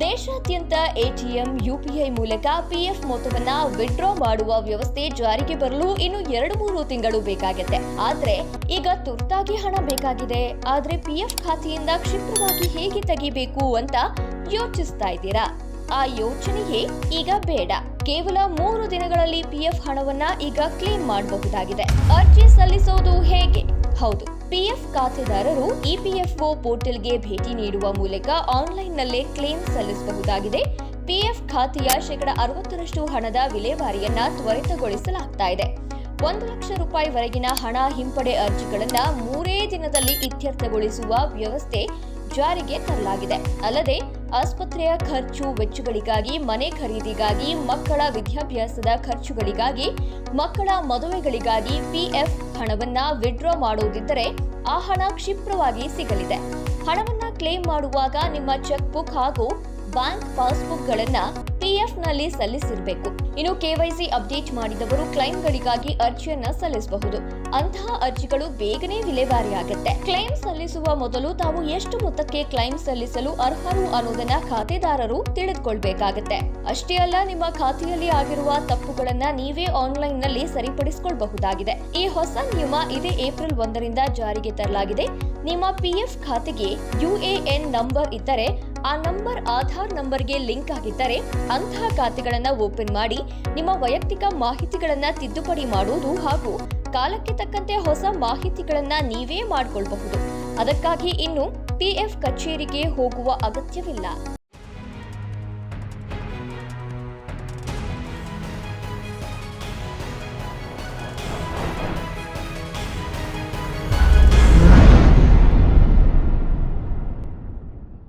ದೇಶಾದ್ಯಂತ ATM, UPI ಮೂಲಕ PF ಮೊತ್ತವನ್ನ ವಿಡ್ರಾ ಮಾಡುವ ವ್ಯವಸ್ಥೆ ಜಾರಿಗೆ ಬರಲು ಇನ್ನು 2-3 ತಿಂಗಳು ಬೇಕಾಗುತ್ತೆ. ಆದ್ರೆ ಈಗ ತುರ್ತಾಗಿ ಹಣ ಬೇಕಾಗಿದೆ. ಆದ್ರೆ ಪಿಎಫ್ ಖಾತೆಯಿಂದ ಕ್ಷಿಪ್ರವಾಗಿ ಹೇಗೆ ತೆಗಿಬೇಕು ಅಂತ ಯೋಚಿಸ್ತಾ ಇದ್ದೀರಾ? ಆ ಯೋಚನೆಯೇ ಈಗ ಬೇಡ. ಕೇವಲ 3 ದಿನಗಳಲ್ಲಿ ಪಿಎಫ್ ಹಣವನ್ನ ಈಗ ಕ್ಲೇಮ್ ಮಾಡಬಹುದಾಗಿದೆ. ಅರ್ಜಿ ಸಲ್ಲಿಸೋದು ಹೇಗೆ? ಹೌದು, ಪಿಎಫ್ ಖಾತೆದಾರರು ಇಪಿಎಫ್ಒ ಪೋರ್ಟಲ್ಗೆ ಭೇಟಿ ನೀಡುವ ಮೂಲಕ ಆನ್ಲೈನ್ನಲ್ಲೇ ಕ್ಲೇಮ್ ಸಲ್ಲಿಸಬಹುದಾಗಿದೆ. ಪಿಎಫ್ ಖಾತೆಯ 60% ಹಣದ ವಿಲೇವಾರಿಯನ್ನ ತ್ವರಿತಗೊಳಿಸಲಾಗ್ತಾ ಇದೆ. 1 ಲಕ್ಷ ರೂಪಾಯಿ ವರೆಗಿನ ಹಣ ಹಿಂಪಡೆ ಅರ್ಜಿಗಳನ್ನ 3 ದಿನದಲ್ಲಿ ಇತ್ಯರ್ಥಗೊಳಿಸುವ ವ್ಯವಸ್ಥೆ ಜಾರಿಗೆ ತರಲಾಗಿದೆ. ಅಲ್ಲದೆ ಆಸ್ಪತ್ರೆಯ ಖರ್ಚು ವೆಚ್ಚಗಳಿಗಾಗಿ, ಮನೆ ಖರೀದಿಗಾಗಿ, ಮಕ್ಕಳ ವಿದ್ಯಾಭ್ಯಾಸದ ಖರ್ಚುಗಳಿಗಾಗಿ, ಮಕ್ಕಳ ಮದುವೆಗಳಿಗಾಗಿ ಪಿಎಫ್ ಹಣವನ್ನ ವಿಡ್ರಾ ಮಾಡುವುದಿದ್ದರೆ ಆ ಹಣ ಕ್ಷಿಪ್ರವಾಗಿ ಸಿಗಲಿದೆ. ಹಣವನ್ನ ಕ್ಲೇಮ್ ಮಾಡುವಾಗ ನಿಮ್ಮ ಚೆಕ್ ಬುಕ್ ಹಾಗೂ ಬ್ಯಾಂಕ್ ಪಾಸ್ಬುಕ್ಗಳನ್ನ ಪಿಎಫ್ನಲ್ಲಿ ಸಲ್ಲಿಸಿರಬೇಕು. ಇನ್ನು ಕೆವೈಸಿ ಅಪ್ಡೇಟ್ ಮಾಡಿದವರು ಕ್ಲೈಮ್ಗಳಿಗಾಗಿ ಅರ್ಜಿಯನ್ನ ಸಲ್ಲಿಸಬಹುದು. ಅಂತಹ ಅರ್ಜಿಗಳು ಬೇಗನೆ ವಿಲೇವಾರಿಯಾಗುತ್ತೆ. ಕ್ಲೈಮ್ ಸಲ್ಲಿಸುವ ಮೊದಲು ತಾವು ಎಷ್ಟು ಮೊತ್ತಕ್ಕೆ ಕ್ಲೈಮ್ ಸಲ್ಲಿಸಲು ಅರ್ಹರು ಅನ್ನೋದನ್ನ ಖಾತೆದಾರರು ತಿಳಿದುಕೊಳ್ಬೇಕಾಗತ್ತೆ. ಅಷ್ಟೇ ಅಲ್ಲ, ನಿಮ್ಮ ಖಾತೆಯಲ್ಲಿ ಆಗಿರುವ ತಪ್ಪುಗಳನ್ನ ನೀವೇ ಆನ್ಲೈನ್ನಲ್ಲಿ ಸರಿಪಡಿಸಿಕೊಳ್ಳಬಹುದಾಗಿದೆ. ಈ ಹೊಸ ನಿಯಮ ಇದೇ ಏಪ್ರಿಲ್ 1ರಿಂದ ಜಾರಿಗೆ ತರಲಾಗಿದೆ. ನಿಮ್ಮ ಪಿಎಫ್ ಖಾತೆಗೆ ಯುಎಎನ್ ನಂಬರ್ ಇದ್ದರೆ, ಆ ನಂಬರ್ ಆಧಾರ್ ನಂಬರ್ಗೆ ಲಿಂಕ್ ಆಗಿದ್ದರೆ ಅಂತಹ ಖಾತೆಗಳನ್ನ ಓಪನ್ ಮಾಡಿ ನಿಮ್ಮ ವೈಯಕ್ತಿಕ ಮಾಹಿತಿಗಳನ್ನ ತಿದ್ದುಪಡಿ ಮಾಡುವುದು ಹಾಗೂ ಕಾಲಕ್ಕೆ ತಕ್ಕಂತೆ ಹೊಸ ಮಾಹಿತಿಗಳನ್ನ ನೀವೇ ಮಾಡಿಕೊಳ್ಳಬಹುದು. ಅದಕ್ಕಾಗಿ ಇನ್ನು ಪಿಎಫ್ ಕಚೇರಿಗೆ ಹೋಗುವ ಅಗತ್ಯವಿಲ್ಲ.